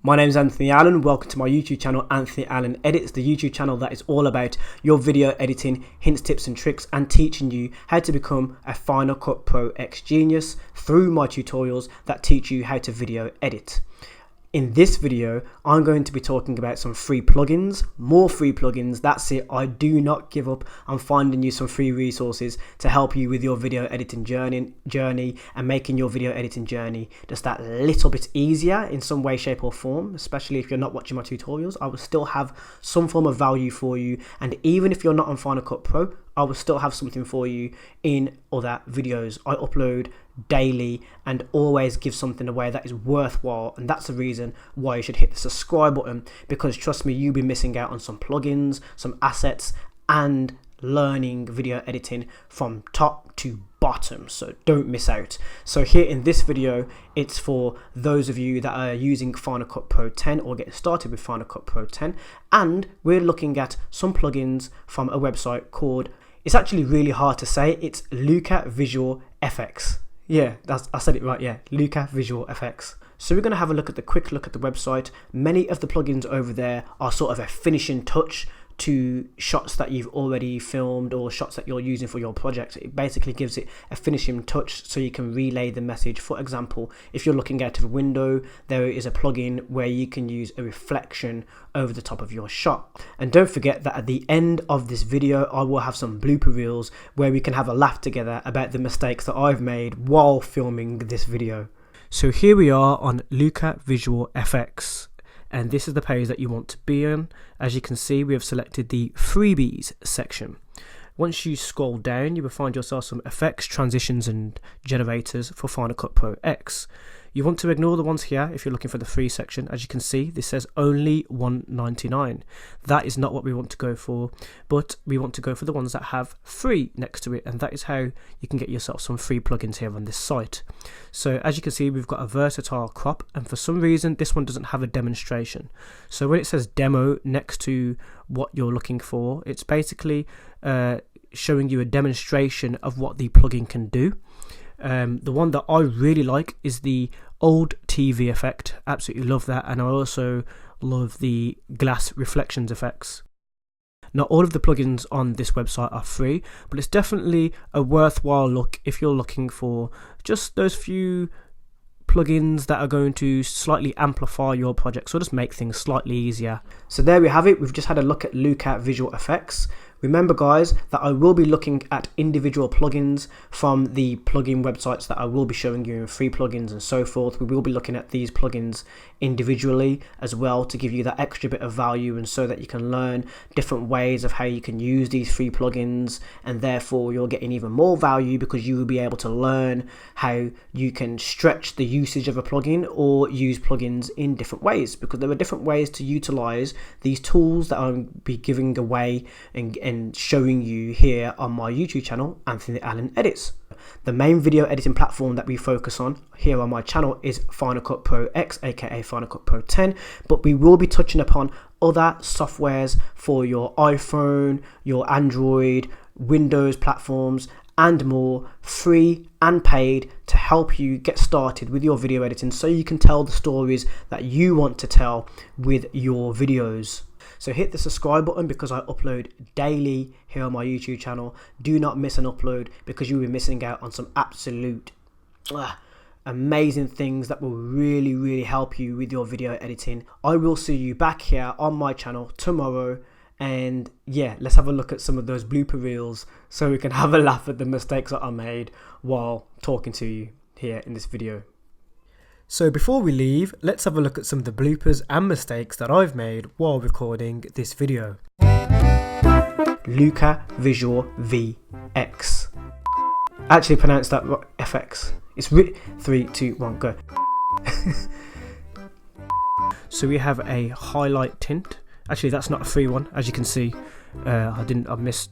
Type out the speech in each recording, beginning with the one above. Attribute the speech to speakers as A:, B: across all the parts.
A: My name is Anthony Allen. Welcome to my YouTube channel, Anthony Allen Edits, the YouTube channel that is all about your video editing, hints, tips and tricks, and teaching you how to become a Final Cut Pro X genius through my tutorials that teach you how to video edit. In this video, I'm going to be talking about some free plugins, more free plugins. That's it. I do not give up. I'm finding you some free resources to help you with your video editing journey and making your video editing journey just that little bit easier in some way, shape or form. Especially if you're not watching my tutorials, I will still have some form of value for you. And even if you're not on Final Cut Pro, I will still have something for you in other videos. I upload daily and always give something away that is worthwhile, and that's the reason why you should hit the subscribe button, because trust me, you'll be missing out on some plugins, some assets, and learning video editing from top to bottom, so don't miss out. So here in this video, it's for those of you that are using Final Cut Pro 10 or getting started with Final Cut Pro 10, and we're looking at some plugins from a website called, it's actually really hard to say, it's Luca Visual FX. Yeah, I said it right, yeah, Luca Visual FX. So we're going to have a quick look at the website. Many of the plugins over there are sort of a finishing touch to shots that you've already filmed or shots that you're using for your project. It basically gives it a finishing touch so you can relay the message. For example, if you're looking out of a window, there is a plugin where you can use a reflection over the top of your shot. And don't forget that at the end of this video, I will have some blooper reels where we can have a laugh together about the mistakes that I've made while filming this video. So here we are on Luca Visual FX. And this is the page that you want to be on. As you can see, we have selected the freebies section. Once you scroll down, you will find yourself some effects, transitions and generators for Final Cut Pro X. You want to ignore the ones here if you're looking for the free section. As you can see, this says only $1.99. That is not what we want to go for, but we want to go for the ones that have free next to it, and that is how you can get yourself some free plugins here on this site. So as you can see, we've got a versatile crop, and for some reason this one doesn't have a demonstration. So when it says demo next to what you're looking for, it's basically showing you a demonstration of what the plugin can do. The one that I really like is the old TV effect. Absolutely love that, and I also love the glass reflections effects. Now, all of the plugins on this website are free, but it's definitely a worthwhile look if you're looking for just those few plugins that are going to slightly amplify your project, so just make things slightly easier. So there we have it. We've just had a look at Luca Visual FX. Remember guys that I will be looking at individual plugins from the plugin websites that I will be showing you, free plugins and so forth. We will be looking at these plugins individually as well to give you that extra bit of value, and so that you can learn different ways of how you can use these free plugins, and therefore you're getting even more value because you will be able to learn how you can stretch the usage of a plugin or use plugins in different ways, because there are different ways to utilize these tools that I'll be giving away and showing you here on my YouTube channel, Anthony Allen Edits. The main video editing platform that we focus on here on my channel is Final Cut Pro X, aka Final Cut Pro 10, but we will be touching upon other softwares for your iPhone, your Android, Windows platforms and more, free and paid, to help you get started with your video editing so you can tell the stories that you want to tell with your videos. So hit the subscribe button because I upload daily here on my YouTube channel. Do not miss an upload because you'll be missing out on some absolute amazing things that will really help you with your video editing. I will see you back here on my channel tomorrow, and yeah, let's have a look at some of those blooper reels so we can have a laugh at the mistakes that I made while talking to you here in this video. So before we leave, let's have a look at some of the bloopers and mistakes that I've made while recording this video. Luca Visual VX. Actually pronounce that FX. It's 3, 2, 1, go. So we have a highlight tint. Actually, that's not a free one, as you can see. I missed.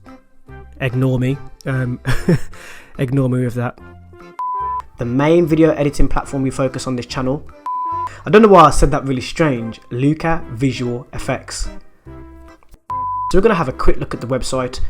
A: Ignore me. Ignore me with that. The main video editing platform we focus on this channel. I don't know why I said that really strange. Luca Visual FX. So we're going to have a quick look at the website.